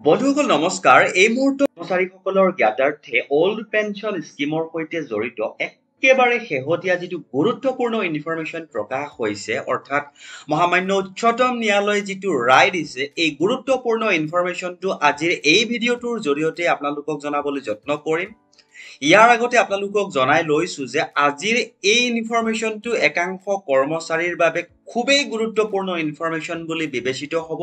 বন্ধুসকল নমস্কাৰ এই মুহূৰ্তত কৰ্মচাৰীসকলৰ জ্ঞাতাৰ্থে ওল্ড পেঞ্চন স্কিমৰ সৈতে জড়িত একেবাৰে শেহতীয়া যিটো গুৰুত্বপূৰ্ণ ইনফৰমেশ্যন প্ৰকাশ হৈছে অৰ্থাৎ মহামান্য উচ্চতম ন্যায়ালয়ে যিটো ৰায় দিছে এই গুৰুত্বপূৰ্ণ ইনফৰমেশ্যনটো আজিৰ এই ভিডিঅ'টোৰ জৰিয়তে আপোনালোকক জনাবলৈ যত্ন কৰিম ইয়াৰ আগতে আপোনালোকক জনাই লৈছো যে আজিৰ এই ইনফৰমেশ্যনটো একাংশ কৰ্মচাৰীৰ বাবে খুবেই গুৰুত্বপূৰ্ণ ইনফৰমেশ্যন বুলি বিবেচিত হ'ব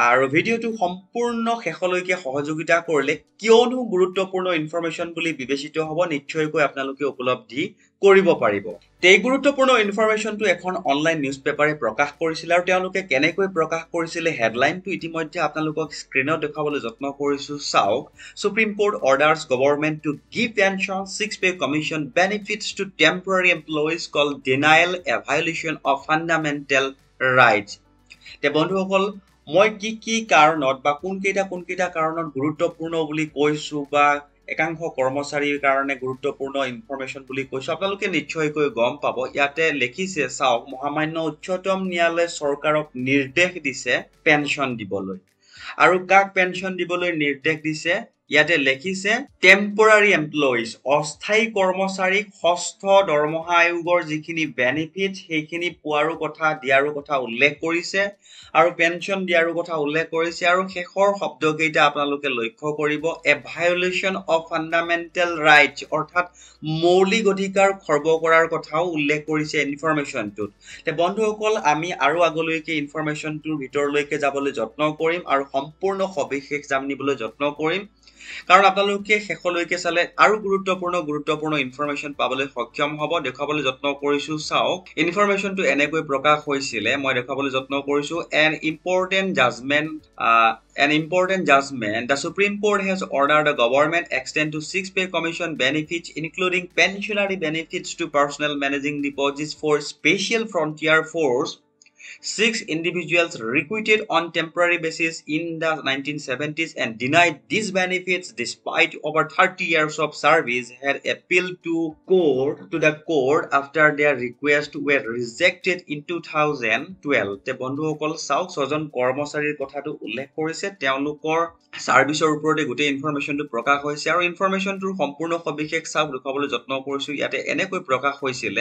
আৰু ভিডিঅ'টো সম্পূৰ্ণ শেষলৈকে সহযোগিতা কৰিলে কিয়নো গুৰুত্বপূৰ্ণ ইনফৰমেশ্যন বুলি বিবেচিত হ'ব নিশ্চয়কৈ আপোনালোকে উপলব্ধি কৰিব পাৰিব এই গুৰুত্বপূৰ্ণ ইনফৰমেশ্যনটো এখন অনলাইন নিউজ পেপাৰে প্ৰকাশ কৰিছিল আৰু তেওঁলোকে কেনেকৈ প্ৰকাশ কৰিছিল হেডলাইনটো ইতিমধ্যে আপোনালোকক স্ক্ৰীনত দেখাবলৈ যত্ন কৰিছো চাওক supreme court orders government to give pension 6 pay commission benefits to temporary employees call denial a violation of fundamental rights তে বন্ধুসকল মই কি কাৰণত বা কোনকেইটা কাৰণত গুৰুত্বপূৰ্ণ বুলি কৈছো বা একাংশ কৰ্মচাৰীৰ কাৰণে গুৰুত্বপূৰ্ণ ইনফৰমেশ্যন বুলি কৈছো আপোনালোকে নিশ্চয়কৈ গম পাব ইয়াতে লিখিছে চাওক মহামান্য উচ্চতম ন্যায়ালয়ে চৰকাৰক নিৰ্দেশ দিছে পেনশ্যন দিবলৈ আৰু কাক পেনশ্যন দিবলৈ নিৰ্দেশ দিছে ইয়াতে লিখিছে টেম্পৰাৰী এমপ্লয়িজ অস্থায়ী কৰ্মচাৰীক ষষ্ঠ দৰমহা আয়োগৰ যিখিনি বেনিফিট সেইখিনি পোৱাৰো কথা দিয়াৰো কথা উল্লেখ কৰিছে আৰু পেনশ্যন দিয়াৰো কথা উল্লেখ কৰিছে আৰু শেষৰ শব্দকেইটা আপোনালোকে লক্ষ্য কৰিব এ ভায়োলেশ্যন অফ ফাণ্ডামেণ্টেল ৰাইটছ অৰ্থাৎ মৌলিক অধিকাৰ খৰ্ব কৰাৰ কথাও উল্লেখ কৰিছে ইনফৰমেশ্যনটোত তে বন্ধুসকল আমি আৰু আগলৈকে ইনফৰমেশ্যনটোৰ ভিতৰলৈকে যাবলৈ যত্ন কৰিম আৰু সম্পূৰ্ণ সবিশেষ জানিবলৈ যত্ন কৰিম কাৰণ আপোনালোকে শেষলৈকে চালে আৰু গুৰুত্বপূৰ্ণ ইনফৰমেশ্যন পাবলৈ সক্ষম হ'ব দেখাবলৈ যত্ন কৰিছো চাওক ইনফৰমেশ্যনটো এনেকৈ প্ৰকাশ হৈছিলে মই দেখাবলৈ যত্ন কৰিছো an important judgment the Supreme Court has ordered the government extend to 6 pay commission benefits including pensionary benefits to personnel managing deposits for special frontier force 6 individuals recruited on temporary basis in the 1970s and denied these benefits despite over 30 years of service had appealed to the court after their requests were rejected in 2012 te বন্ধুসকল চাওক ছজন কৰ্মচাৰীৰ কথাটো উল্লেখ কৰিছে তেওঁলোকৰ সাৰ্ভিসৰ ওপৰতে গোটেই ইনফৰমেশ্যনটো প্ৰকাশ হৈছে আৰু ইনফৰমেশ্যনটোৰ সম্পূৰ্ণ সবিশেষ চাওক দেখাবলৈ যত্ন কৰিছো ইয়াতে এনেকৈ প্ৰকাশ হৈছিল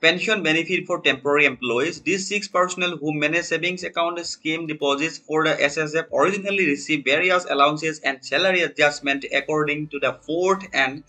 pension benefit for temporary employees these 6 personnel who manage savings account scheme deposits for the SSF originally received various allowances and salary adjustment according to the 4th and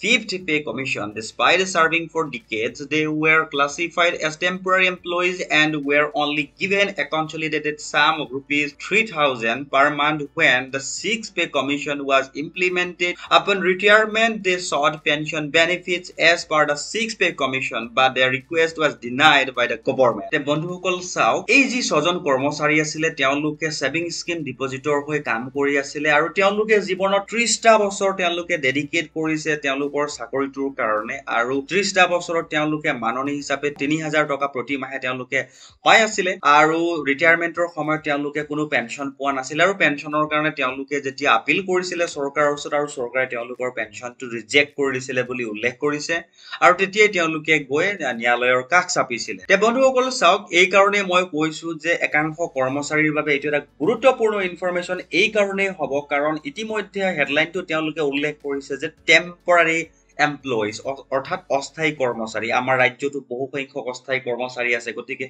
5th pay commission despite serving for decades they were classified as temporary employees and were only given a consolidated sum of rupees 3,000 per month when the 6th pay commission was implemented upon retirement they sought pension benefits as per the 6th pay commission but their request was denied by the government te bondhukol sao ei ji sojon kormosari asile teonluke saving scheme depositor hoi kaam kori asile aru teonluke jibonor 30 ta bochor teonluke dedicate korise চাকৰিটোৰ কাৰণে আৰু 30 টা বছৰত তেওঁলোকে মাননি হিচাপে 3000 টকা প্ৰতি মাহে তেওঁলোকে পাই আছিল আৰু ৰিটায়াৰমেন্টৰ সময়ত তেওঁলোকে কোনো পেনশন পোৱা নাছিল আৰু পেনশনৰ কাৰণে তেওঁলোকে যেতিয়া আপিল কৰিছিল চৰকাৰৰ ওচৰত আৰু চৰকাৰে তেওঁলোকৰ পেনশনটো ৰিজেক্ট কৰি দিছিল বুলি উল্লেখ কৰিছে আৰু তেতিয়াই তেওঁলোকে গৈ ন্যায়ালয়ৰ কাষ চাপিছিল তে বন্ধুসকল চাওক এই কাৰণে মই কৈছো যে একাংশ কৰ্মচাৰীৰ বাবে এইটো এটা গুৰুত্বপূৰ্ণ ইনফৰমেশ্যন এই কাৰণে হ'ব কাৰণ ইতিমধ্যে হেডলাইনটো তেওঁলোকে উল্লেখ কৰিছে যে টেম্পৰাৰী এমপ্লয়িজ অৰ্থাৎ অস্থায়ী কৰ্মচাৰী আমাৰ ৰাজ্যটো বহু সংখ্যক অস্থায়ী কৰ্মচাৰী আছে গতিকে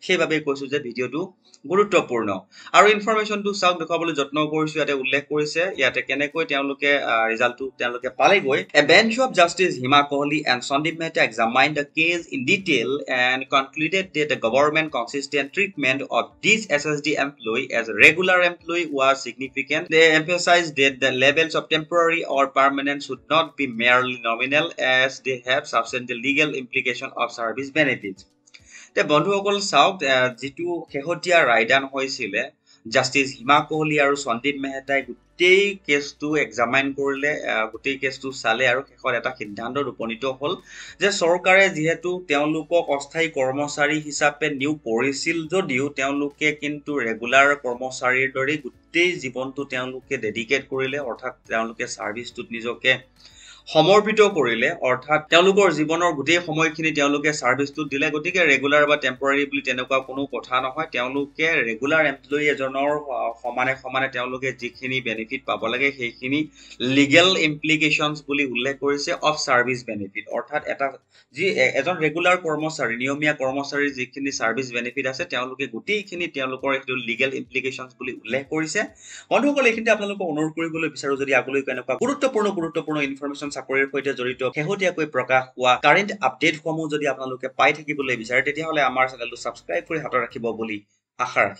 সেইভাবে কৈছো যে ভিডিঅটো গুৰুত্বপূৰ্ণ আৰু ইনফৰমেশ্যনটো চাওক দেখাবলৈ যত্ন কৰিছো ইয়াতে উল্লেখ কৰিছে ইয়াতে কেনেকৈ তেওঁলোকে ৰিজাল্টটো তেওঁলোকে পালেগৈ a bench of justice Hima Kohli and Sandeep Mehta examined the case in detail and concluded that the government consistent treatment of this SSD employee as a regular employee was significant they emphasized that the levels of temporary or permanent should not be merely nominal as they have substantial legal implication of service benefits te বন্ধুসকল চাওক যেটো শেহতীয়া ৰায়দান হৈছিল justice Hima Kohli আৰু সন্দীপ মেহতাই গোটেই কেছটো এক্সামাইন কৰিলে গোটেই কেছটো চালে আৰু শেষত এটা সিদ্ধান্তত উপনীত হ'ল যে চৰকাৰে যেহেতু তেওঁলোকক অস্থায়ী কৰ্মচাৰী হিচাপে নিয়োগ কৰিছিল যদিও তেওঁলোকে কিন্তু ৰেগুলাৰ কৰ্মচাৰীৰ দৰে গোটেই জীৱনটো তেওঁলোকে ডেডিকেট কৰিলে অৰ্থাৎ তেওঁলোকে সাৰ্ভিসটোত নিজকে সমৰ্পিত কৰিলে অৰ্থাৎ তেওঁলোকৰ জীৱনৰ গোটেই সময়খিনি তেওঁলোকে সাৰ্ভিসটো দিলে গতিকে ৰেগুলাৰ বা টেম্পৰাৰি বুলি তেনেকুৱা কোনো কথা নহয় তেওঁলোকে ৰেগুলাৰ এমপ্লয়ি এজনৰ সমানে তেওঁলোকে যিখিনি বেনিফিট পাব লাগে সেইখিনি লিগেল ইমপ্লিকেশনস বুলি উল্লেখ কৰিছে অফ সাৰ্ভিস বেনিফিট অৰ্থাৎ এজন ৰেগুলাৰ কৰ্মচাৰী নিয়মীয়া কৰ্মচাৰীৰ যিখিনি সাৰ্ভিস বেনিফিট আছে তেওঁলোকে গোটেইখিনি তেওঁলোকৰ এইটো লিগেল ইমপ্লিকেশনস বুলি উল্লেখ কৰিছে বন্ধুসকল এইখিনি আপোনালোকক অনুৰোধ কৰিবলৈ বিচাৰো যদি আগলৈ এনেকুৱা গুৰুত্বপূৰ্ণ ইনফৰমেশন চাকৰিৰ সৈতে জড়িত শেহতীয়াকৈ প্ৰকাশ হোৱা কাৰেন্ট আপডেটসমূহ যদি আপোনালোকে পাই থাকিবলৈ বিচাৰে তেতিয়াহলে আমাৰ চেনেলটো সাবস্ক্ৰাইব কৰি হাতত ৰাখিব বুলি আশা ৰাখিলোঁ